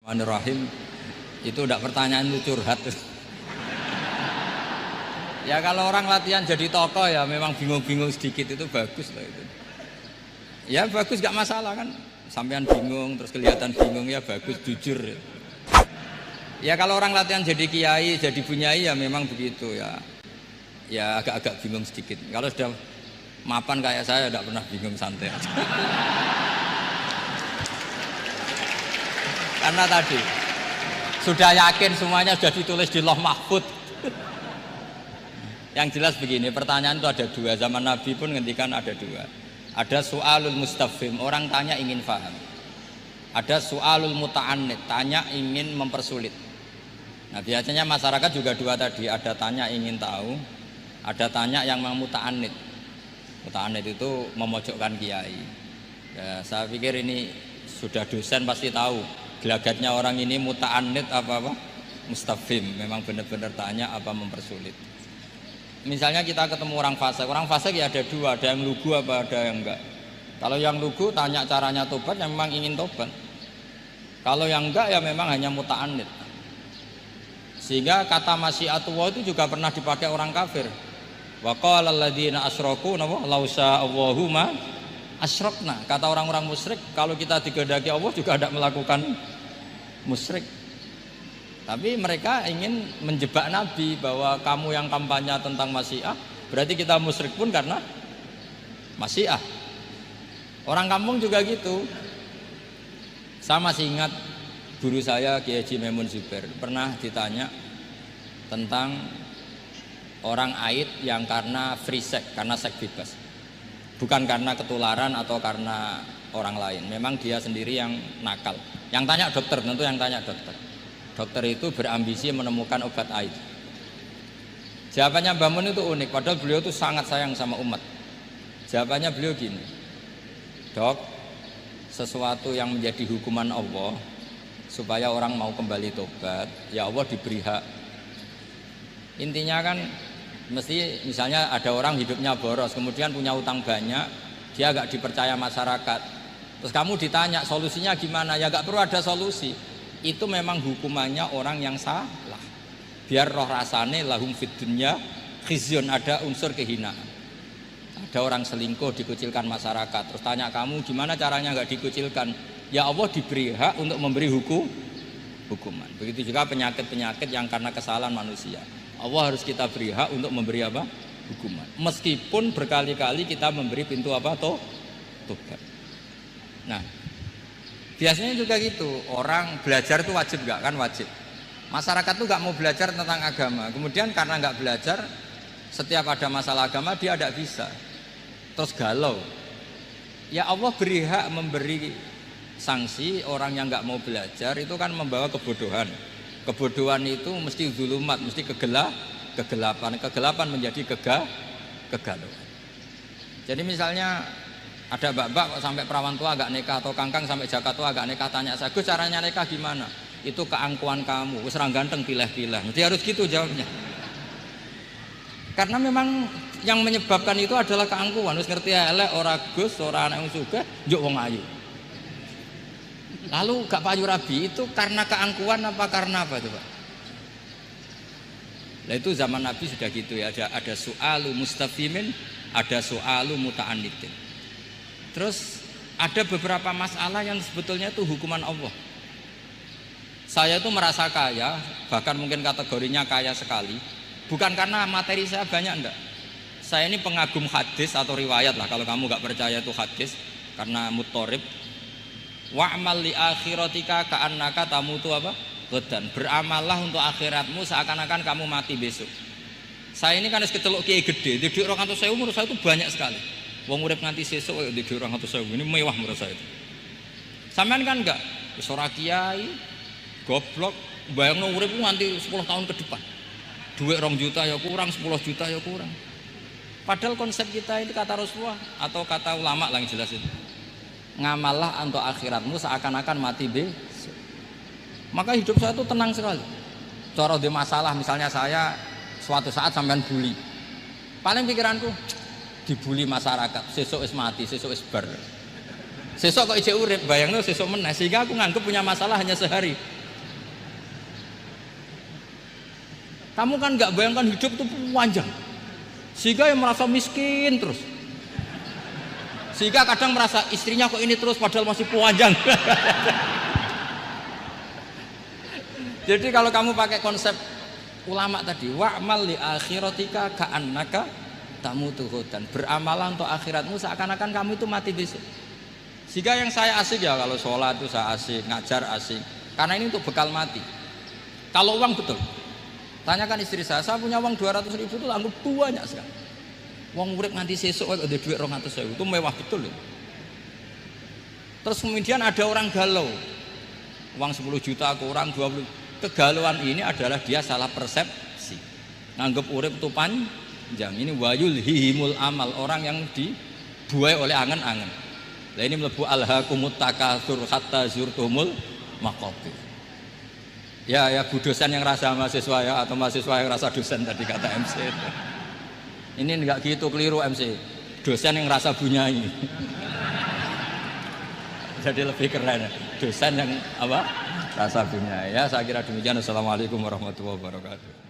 Rahim itu udah pertanyaan itu curhat. Ya kalau orang latihan jadi tokoh ya memang bingung-bingung sedikit itu bagus lah itu. Ya bagus gak masalah kan. Sampean bingung terus kelihatan bingung ya bagus jujur. Ya kalau orang latihan jadi kiai, jadi bunyai ya memang begitu ya. Ya agak-agak bingung sedikit. Kalau sudah mapan kayak saya tidak pernah bingung, santai aja. Karena tadi sudah yakin semuanya sudah ditulis di Lauh Mahfud. Yang jelas begini, pertanyaan itu ada dua. Zaman Nabi pun ngendikan ada dua. Ada soalul mustafhim, orang tanya ingin paham. Ada soalul muta'annid, tanya ingin mempersulit. Nah biasanya masyarakat juga dua tadi, ada tanya ingin tahu, ada tanya yang muta'annid. Muta'annid itu memojokkan kiai. Ya, saya pikir ini sudah dosen pasti tahu gelagatnya orang ini muta'annid apa mustafhim, memang benar-benar tanya apa mempersulit. Misalnya kita ketemu orang fasik ya ada dua, ada yang lugu apa ada yang enggak. Kalau yang lugu tanya caranya tobat, yang memang ingin tobat. Kalau yang enggak ya memang hanya muta'annid. Sehingga kata masyiatullah itu juga pernah dipakai orang kafir. Wa qala alladziina asyraku law sya'allahu ma asyrakna. Kata orang-orang musyrik, kalau kita dikehendaki Allah juga tidak melakukan musyrik. Tapi mereka ingin menjebak Nabi bahwa kamu yang kampanye tentang masyiah, berarti kita musyrik pun karena masyiah. Orang kampung juga gitu. Saya masih ingat guru saya Kiai Haji Maimun Zubair pernah ditanya tentang orang haid yang karena free sex, karena seks bebas. Bukan karena ketularan atau karena orang lain. Memang dia sendiri yang nakal. Yang tanya dokter, tentu yang tanya dokter. Dokter itu berambisi menemukan obat haid. Jawabannya Mbah Mun itu unik, padahal beliau itu sangat sayang sama umat. Jawabannya beliau gini, dok, sesuatu yang menjadi hukuman Allah supaya orang mau kembali tobat, ya Allah diberi hak. Intinya kan mesti misalnya ada orang hidupnya boros, kemudian punya utang banyak, dia agak dipercaya masyarakat. Terus kamu ditanya solusinya gimana? Ya gak perlu ada solusi. Itu memang hukumannya orang yang salah. Biar roh rasane lahum fid dunya khizyun, ada unsur kehinaan. Ada orang selingkuh dikucilkan masyarakat. Terus tanya kamu gimana caranya nggak dikucilkan? Ya Allah diberi hak untuk memberi hukuman. Begitu juga penyakit-penyakit yang karena kesalahan manusia. Allah harus kita beri hak untuk memberi apa? Hukuman. Meskipun berkali-kali kita memberi pintu apa? Tobat. Nah, biasanya juga gitu. Orang belajar itu wajib nggak? Kan wajib. Masyarakat tuh nggak mau belajar tentang agama. Kemudian karena nggak belajar, setiap ada masalah agama dia tidak bisa. Terus galau. Ya Allah beri hak memberi sanksi orang yang nggak mau belajar itu kan membawa kebodohan. Kebodohan itu mesti zulumat, mesti kegelapan. Kegelapan menjadi kegalauan. Jadi misalnya ada mbak-mbak sampai perawan tua agak nikah, atau kangkang sampai jaka tua agak nikah, tanya saya, Gus caranya nikah gimana? Itu keangkuhan kamu, wis ra ganteng pilih-pilih. Mesti harus gitu jawabnya. Karena memang yang menyebabkan itu adalah keangkuhan. Wis ngerti elek ora Gus, ora anak wong sugih, njuk wong ayu. Lalu gak payu rabi itu karena keangkuhan apa karena apa coba? Nah itu zaman Nabi sudah gitu ya, ada soalu mustafimin, ada soalu muta'annidin. Terus ada beberapa masalah yang sebetulnya itu hukuman Allah. Saya itu merasa kaya, bahkan mungkin kategorinya kaya sekali, bukan karena materi saya banyak, enggak. Saya ini pengagum hadis atau riwayat lah, kalau kamu gak percaya itu hadis, karena muttorib. Wa'mal li akhiratika ka'annaka tamutu apa? Ghadan. Beramallah untuk akhiratmu seakan-akan kamu mati besok. Saya ini kan keceluk kiai gede, di 200.000 menurut saya itu banyak sekali. Wong urip nganti sesuk di 200.000 ini mewah menurut saya itu. Sampean kan enggak, wis ora kiai, goblok, bayangno urip nganti 10 tahun ke depan. Duit 2 juta ya kurang, 10 juta ya kurang. Padahal konsep kita itu kata Rasulullah atau kata ulama lah yang jelas itu. Ngamallah untuk akhiratmu seakan-akan mati besok. Maka hidup saya itu tenang sekali. Cara ada masalah, misalnya saya suatu saat sampean bully. Paling pikiranku dibully masyarakat, sesuk wis mati, sesuk wis bar. Sesuk kok ijek urip, bayangno sesuk meneh, sehingga aku nganggep punya masalah hanya sehari. Kamu kan nggak bayangkan hidup itu panjang. Sehingga yang merasa miskin terus. Sehingga kadang merasa istrinya kok ini terus padahal masih panjang. Jadi kalau kamu pakai konsep ulama tadi, wa'mal li akhiratika ka'annaka tamutu ghadan. Beramalah untuk akhiratmu seakan-akan kamu itu mati besok. Sehingga yang saya asik ya kalau sholat itu saya asik, ngajar asik. Karena ini untuk bekal mati. Kalau uang betul. Tanyakan istri saya punya uang 200.000 itu anggap banyak sekali. Uang urip nganti sesuk ada duit 200.000 itu mewah betul ya. Terus kemudian ada orang galau. Uang 10 juta ke orang 20. Kegalauan ini adalah dia salah persepsi. Nganggap urip itu panjang. Ini wayul hihimul amal, orang yang dibuai oleh angan-angan. Nah ini melebu alhaqumut takatsur hatta zurtumul maqabir. Ya bu dosen yang rasa mahasiswa ya, atau mahasiswa yang rasa dosen tadi kata MC itu. Ini enggak gitu, keliru MC. Dosen yang rasa bunyai. Jadi lebih keren. Dosen yang apa? Rasa bunyai. Ya saya kira demikian. Assalamualaikum warahmatullahi wabarakatuh.